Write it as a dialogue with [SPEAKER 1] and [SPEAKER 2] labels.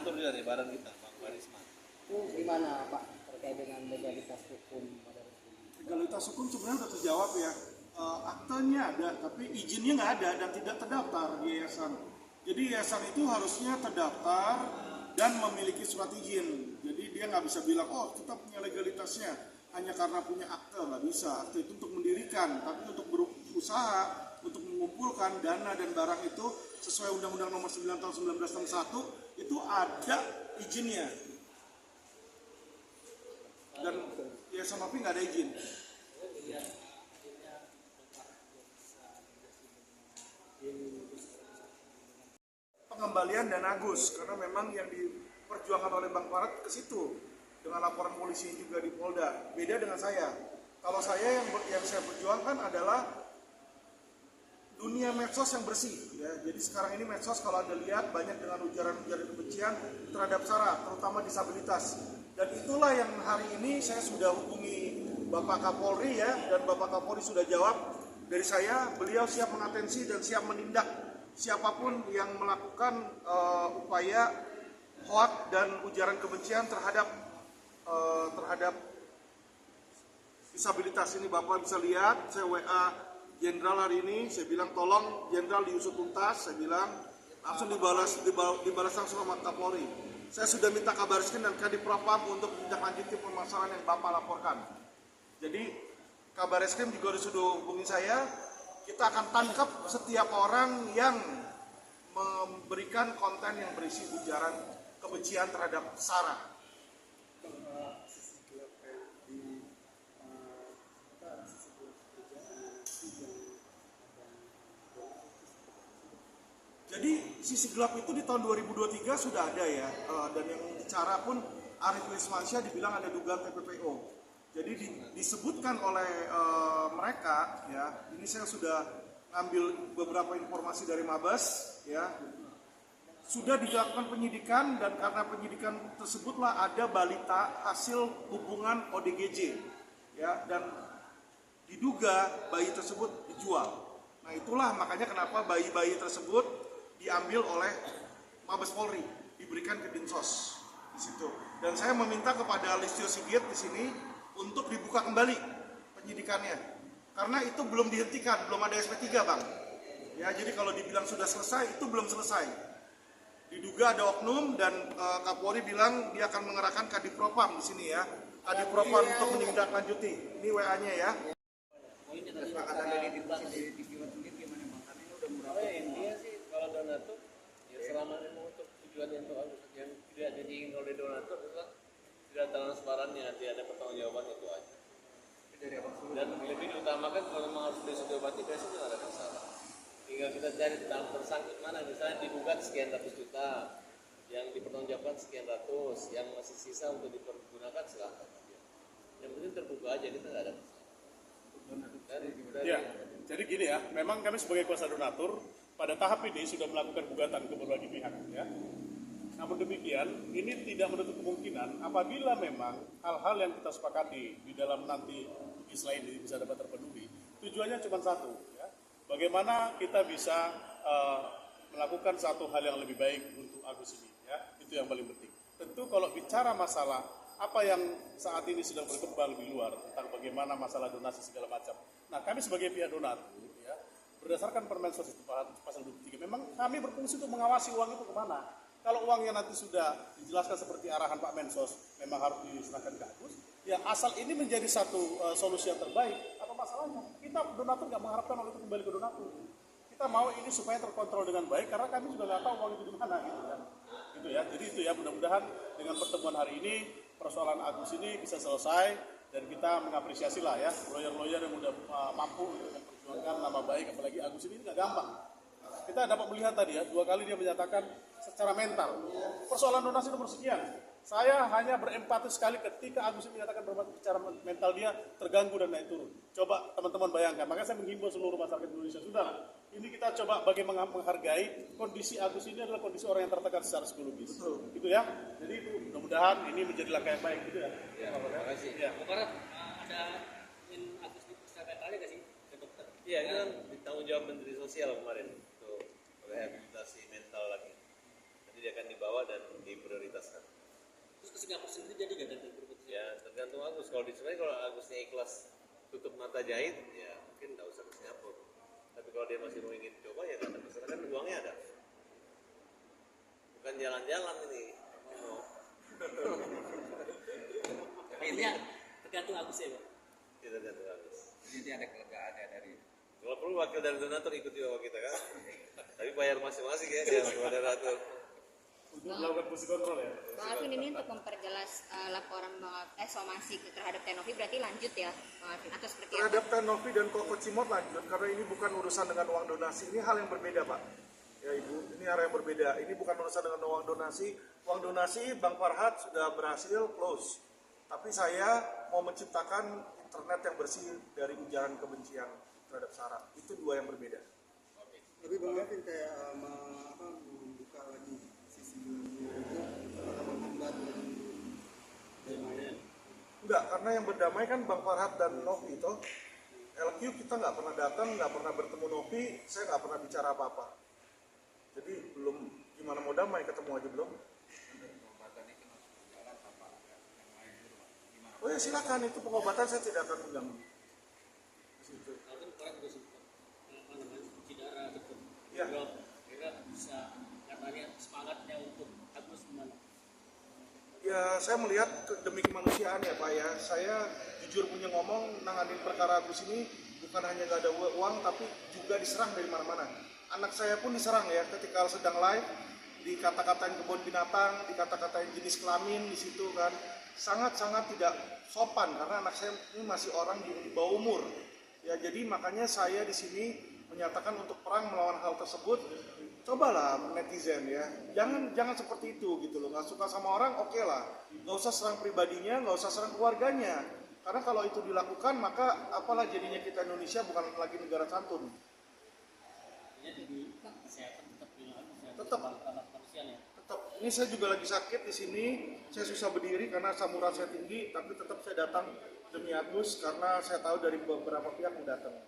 [SPEAKER 1] donatur juga nih bareng kita, Bang Barisman.
[SPEAKER 2] Itu gimana Pak terkait dengan legalitas hukum Madaris ini?
[SPEAKER 3] Legalitas hukum sebenarnya sudah terjawab ya. Aktenya ada, tapi izinnya nggak ada dan tidak terdaftar di yayasan. Jadi yayasan itu harusnya terdaftar dan memiliki surat izin. Jadi dia nggak bisa bilang, oh kita punya legalitasnya hanya karena punya akte, nggak bisa. Akte itu untuk mendirikan, tapi untuk berusaha, untuk mengumpulkan dana dan barang itu sesuai Undang-Undang Nomor 9 Tahun 1961 itu ada izinnya. Dan yayasan MAPI nggak ada izin. Pengembalian dana Agus karena memang yang diperjuangkan oleh Bang Farad ke situ dengan laporan polisi juga di Polda. Beda dengan saya. Kalau saya yang saya perjuangkan adalah dunia medsos yang bersih ya. Jadi sekarang ini medsos kalau Anda lihat banyak dengan ujaran-ujaran kebencian terhadap SARA, terutama disabilitas. Dan itulah yang hari ini saya sudah hubungi Bapak Kapolri ya, dan Bapak Kapolri sudah jawab dari saya, beliau siap mengatensi dan siap menindak siapapun yang melakukan upaya hoak dan ujaran kebencian terhadap disabilitas ini. Bapak bisa lihat, saya WA Jenderal hari ini, saya bilang tolong Jenderal diusut tuntas, saya bilang langsung dibalas langsung sama Kapolri. Saya sudah minta Kabar Eskrim dan Kadipropam untuk menindaklanjuti permasalahan yang Bapak laporkan. Jadi Kabar Eskrim juga sudah hubungi saya. Kita akan tangkap setiap orang yang memberikan konten yang berisi ujaran kebencian terhadap SARA. Jadi sisi gelap itu di tahun 2023 sudah ada ya, dan yang bicara pun Arief Wismansyah dibilang ada dugaan TPPO. Jadi disebutkan oleh mereka ya, ini saya sudah ngambil beberapa informasi dari Mabes ya, sudah dilakukan penyidikan dan karena penyidikan tersebutlah ada balita hasil hubungan ODGJ ya, dan diduga bayi tersebut dijual. Nah itulah makanya kenapa bayi-bayi tersebut diambil oleh Mabes Polri, diberikan ke Dinsos di situ. Dan saya meminta kepada Listio Sigit di sini untuk dibuka kembali penyidikannya, karena itu belum dihentikan, belum ada SP3 Bang. Ya, jadi kalau dibilang sudah selesai, itu belum selesai. Diduga ada oknum dan Kapolri bilang dia akan mengerahkan Kadipropam di sini ya, Kadipropam untuk menindaklanjuti. Ini WA-nya ya.
[SPEAKER 2] Kesepakatan dari Dipiwat sendiri gimana Bang? Karena ini udah murah.
[SPEAKER 1] Intinya sih kalau donatur ya selama memang untuk tujuan yang tidak diingin oleh donatur adalah tidak transparannya, tidak ada pertanggungjawaban, itu aja. Dan lebih diutamakan kalau memang harus besok diobati besok tidak ada masalah. Tinggal kita cari tentang tersangkut mana, misalnya digugat sekian ratus juta, yang dipertanggungjawabkan sekian ratus, yang masih sisa untuk dipergunakan silahkan. Yang penting terbuka aja, kita nggak ada masalah.
[SPEAKER 4] Ya, jadi gini ya, memang kami sebagai kuasa donatur pada tahap ini sudah melakukan gugatan ke berbagai pihak ya. Namun demikian, ini tidak menutup kemungkinan apabila memang hal-hal yang kita sepakati di dalam nanti Islam ini bisa dapat terpenuhi. Tujuannya cuma satu, ya. Bagaimana kita bisa melakukan satu hal yang lebih baik untuk Agus ini, ya. Itu yang paling penting. Tentu kalau bicara masalah apa yang saat ini sedang berkembang di luar tentang bagaimana masalah donasi segala macam. Nah, kami sebagai pihak donatur, ya, berdasarkan Permen Sos pasal 23, memang kami berfungsi untuk mengawasi uang itu kemana. Kalau uangnya nanti sudah dijelaskan seperti arahan Pak Mensos, memang harus diserahkan ke Agus, ya asal ini menjadi satu solusi yang terbaik, apa masalahnya? Kita donatur nggak mengharapkan uang itu kembali ke donatur. Kita mau ini supaya terkontrol dengan baik, karena kami juga nggak tahu uang itu di mana, gitu kan. Gitu ya. Jadi itu ya, mudah-mudahan dengan pertemuan hari ini, persoalan Agus ini bisa selesai, dan kita mengapresiasi lah ya, lawyer-lawyer yang udah mampu untuk memperjuangkan nama baik, apalagi Agus ini nggak gampang. Kita dapat melihat tadi ya, 2 kali dia menyatakan secara mental. Persoalan donasi nomor sekian. Saya hanya berempati sekali ketika Agus ini menyatakan secara mental dia terganggu dan naik turun. Coba teman-teman bayangkan. Makanya saya menghimbau seluruh masyarakat Indonesia, sudah. Ini kita coba bagaimana menghargai kondisi Agus ini adalah kondisi orang yang tertekan secara psikologis. Gitu ya. Jadi itu mudah-mudahan ini menjadi langkah yang baik gitu ya.
[SPEAKER 1] Ya, terima kasih.
[SPEAKER 4] Ya.
[SPEAKER 5] Barat ada Agus dipersiapkan nggak sih ke dokter?
[SPEAKER 1] Iya, ini kan ditanggung jawab Menteri Sosial kemarin untuk rehabilitasi mental lagi. Jadi Jadi akan dibawa dan diprioritaskan.
[SPEAKER 5] Terus ke Singapura sendiri jadi nggak dari berikutnya?
[SPEAKER 1] Ya tergantung Agus. Kalau kalau Agusnya ikhlas tutup mata jahit, ya mungkin nggak usah ke Singapura. Tapi kalau dia masih mau ingin coba, ya nggak ada masalah, kan uangnya ada. Bukan jalan-jalan ini. Oh.
[SPEAKER 5] Artinya tergantung Agus ya, Pak.
[SPEAKER 1] Kita tergantung Agus.
[SPEAKER 2] Jadi ada kelegaan ya dari
[SPEAKER 1] Kalau perlu wakil dari donatur ikut juga kita kan. Tapi bayar masing-masing ya dia kepada donatur.
[SPEAKER 4] Untuk melakukan fungsi kontrol ya.
[SPEAKER 6] Bang Alvin, ini untuk memperjelas laporan somasi terhadap Tenovi berarti lanjut ya, Bang Alvin, atau seperti apa?
[SPEAKER 3] Terhadap Tenovi dan Koko Cimot lanjut, karena ini bukan urusan dengan uang donasi, ini hal yang berbeda Pak. Ya Ibu, ini hal yang berbeda, ini bukan urusan dengan uang donasi. Uang donasi Bang Farhad sudah berhasil close. Tapi saya mau menciptakan internet yang bersih dari ujaran kebencian terhadap Sarah. Itu dua yang berbeda.
[SPEAKER 7] Tapi Bang Alvin kayak membuka lagi sisi dunia itu menghambat damai.
[SPEAKER 3] Enggak, karena yang berdamai kan Bang Farhad dan Novi itu. LQ kita nggak pernah datang, nggak pernah bertemu Novi, saya nggak pernah bicara apa-apa. Jadi belum, gimana mau damai, ketemu aja belum.
[SPEAKER 2] pengobatan itu masuk jalan tanpa ada yang lain dulu, Pak. Gimana?
[SPEAKER 3] Oh ya silakan, itu pengobatan saya tidak akan mengganggu. Di situ.
[SPEAKER 5] Kalau kan kemarin juga sempat apa namanya cuci darah gitu.
[SPEAKER 3] Iya.
[SPEAKER 5] Kira bisa katanya semangatnya untuk Agus gimana?
[SPEAKER 3] Ya saya melihat demi kemanusiaan ya Pak ya. Saya jujur punya ngomong nanganin perkara Agus ini bukan hanya nggak ada uang tapi juga diserang dari mana-mana. Anak saya pun diserang ya ketika sedang live, dikata-katain kebun binatang, dikata-katain jenis kelamin di situ kan. Sangat-sangat tidak sopan karena anak saya ini masih orang di bawah umur. Ya jadi makanya saya di sini menyatakan untuk perang melawan hal tersebut. Cobalah netizen ya, jangan seperti itu gitu loh. Nggak suka sama orang, oke lah. Nggak usah serang pribadinya, nggak usah serang keluarganya. Karena kalau itu dilakukan maka apalah jadinya kita Indonesia bukan lagi negara santun.
[SPEAKER 5] Artinya demi kesehatan tetap kesehatan
[SPEAKER 3] Tetap.
[SPEAKER 5] manusia ya.
[SPEAKER 3] Tetap, ini saya juga lagi sakit di sini. Saya susah berdiri karena samuran saya tinggi, tapi tetap saya datang demi Agus karena saya tahu dari beberapa pihak mau datang.